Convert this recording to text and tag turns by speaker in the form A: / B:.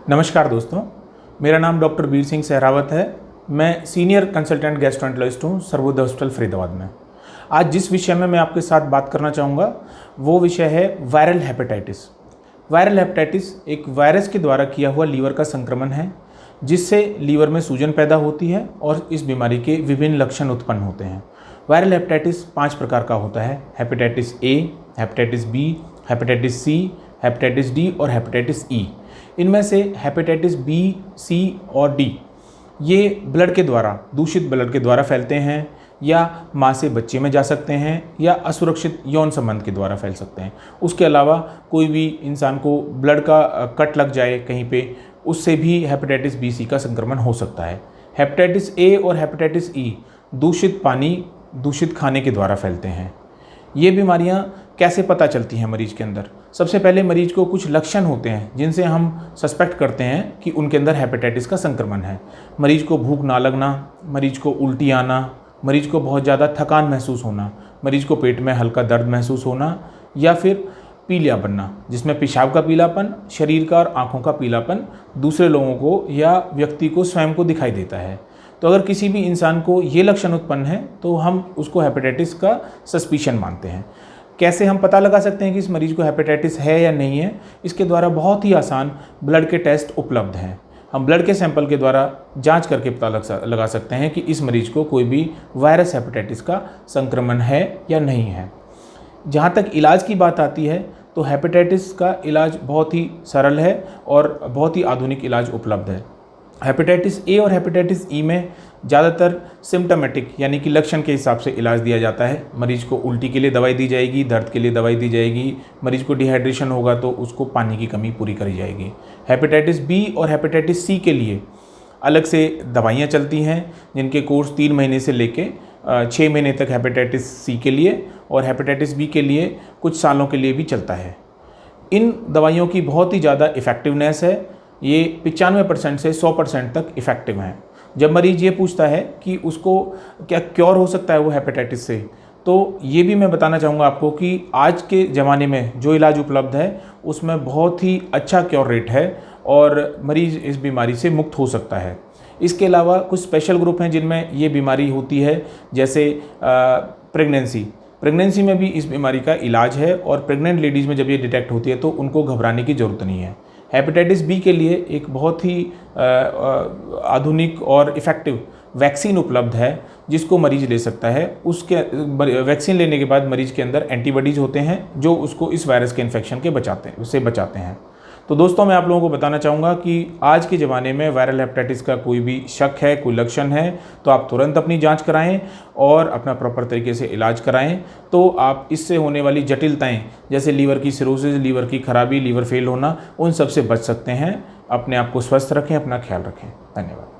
A: नमस्कार दोस्तों, मेरा नाम डॉक्टर वीर सिंह सहरावत है। मैं सीनियर कंसल्टेंट गैस्ट्रोएंटरोलॉजिस्ट हूँ सर्वोदय हॉस्पिटल फरीदाबाद में। आज जिस विषय में मैं आपके साथ बात करना चाहूँगा वो विषय है वायरल हेपेटाइटिस। वायरल हेपेटाइटिस एक वायरस के द्वारा किया हुआ लीवर का संक्रमण है जिससे लीवर में सूजन पैदा होती है और इस बीमारी के विभिन्न लक्षण उत्पन्न होते हैं। वायरल हेपेटाइटिस 5 प्रकार का होता है: hepatitis A, hepatitis B, hepatitis C, hepatitis D और हेपेटाइटिस ई। इनमें से हेपेटाइटिस बी, सी और डी ये ब्लड के द्वारा, दूषित ब्लड के द्वारा फैलते हैं या माँ से बच्चे में जा सकते हैं या असुरक्षित यौन संबंध के द्वारा फैल सकते हैं। उसके अलावा कोई भी इंसान को ब्लड का कट लग जाए कहीं पे, उससे भी हेपेटाइटिस बी, सी का संक्रमण हो सकता है। हेपेटाइटिस ए और हेपेटाइटिस ई दूषित पानी, दूषित खाने के द्वारा फैलते हैं। ये बीमारियां कैसे पता चलती हैं मरीज के अंदर? सबसे पहले मरीज को कुछ लक्षण होते हैं जिनसे हम सस्पेक्ट करते हैं कि उनके अंदर हेपेटाइटिस का संक्रमण है। मरीज को भूख ना लगना, मरीज को उल्टी आना, मरीज को बहुत ज़्यादा थकान महसूस होना, मरीज को पेट में हल्का दर्द महसूस होना या फिर पीलिया बनना, जिसमें पेशाब का पीलापन, शरीर का और आँखों का पीलापन दूसरे लोगों को या व्यक्ति को स्वयं को दिखाई देता है। तो अगर किसी भी इंसान को ये लक्षण उत्पन्न है तो हम उसको हेपेटाइटिस का सस्पिशन मानते हैं। कैसे हम पता लगा सकते हैं कि इस मरीज को हेपेटाइटिस है या नहीं है? इसके द्वारा बहुत ही आसान ब्लड के टेस्ट उपलब्ध हैं। हम ब्लड के सैंपल के द्वारा जांच करके पता लगा सकते हैं कि इस मरीज को कोई भी वायरस हेपेटाइटिस का संक्रमण है या नहीं है। जहाँ तक इलाज की बात आती है तो हेपेटाइटिस का इलाज बहुत ही सरल है और बहुत ही आधुनिक इलाज उपलब्ध है। हेपेटाइटिस ए और हेपेटाइटिस ई में ज़्यादातर सिम्टोमेटिक यानी कि लक्षण के हिसाब से इलाज दिया जाता है। मरीज को उल्टी के लिए दवाई दी जाएगी, दर्द के लिए दवाई दी जाएगी, मरीज को डिहाइड्रेशन होगा तो उसको पानी की कमी पूरी करी जाएगी। हेपेटाइटिस बी और हेपेटाइटिस सी के लिए अलग से दवाइयाँ चलती हैं जिनके कोर्स 3 महीने से लेके 6 महीने तक हेपेटाइटिस सी के लिए और हेपेटाइटिस बी के लिए कुछ सालों के लिए भी चलता है। इन दवाइयों की बहुत ही ज़्यादा इफ़ेक्टिवनेस है। ये 95% से 100% तक इफ़ेक्टिव हैं। जब मरीज़ ये पूछता है कि उसको क्या क्योर हो सकता है वो हेपेटाइटिस से, तो ये भी मैं बताना चाहूँगा आपको कि आज के ज़माने में जो इलाज उपलब्ध है उसमें बहुत ही अच्छा क्योर रेट है और मरीज़ इस बीमारी से मुक्त हो सकता है। इसके अलावा कुछ स्पेशल ग्रुप हैं जिनमें ये बीमारी होती है, जैसे प्रेगनेंसी में भी इस बीमारी का इलाज है और प्रेग्नेंट लेडीज़ में जब ये डिटेक्ट होती है तो उनको घबराने की ज़रूरत नहीं है। हेपेटाइटिस बी के लिए एक बहुत ही आधुनिक और इफ़ेक्टिव वैक्सीन उपलब्ध है जिसको मरीज ले सकता है। उसके वैक्सीन लेने के बाद मरीज के अंदर एंटीबॉडीज़ होते हैं जो उसको इस वायरस के इन्फेक्शन के बचाते हैं। तो दोस्तों, मैं आप लोगों को बताना चाहूँगा कि आज के ज़माने में वायरल हेपेटाइटिस का कोई भी शक है, कोई लक्षण है तो आप तुरंत अपनी जांच कराएं और अपना प्रॉपर तरीके से इलाज कराएं। तो आप इससे होने वाली जटिलताएं जैसे लीवर की सिरोसिस, लीवर की खराबी, लीवर फेल होना, उन सब से बच सकते हैं। अपने आप को स्वस्थ रखें, अपना ख्याल रखें। धन्यवाद।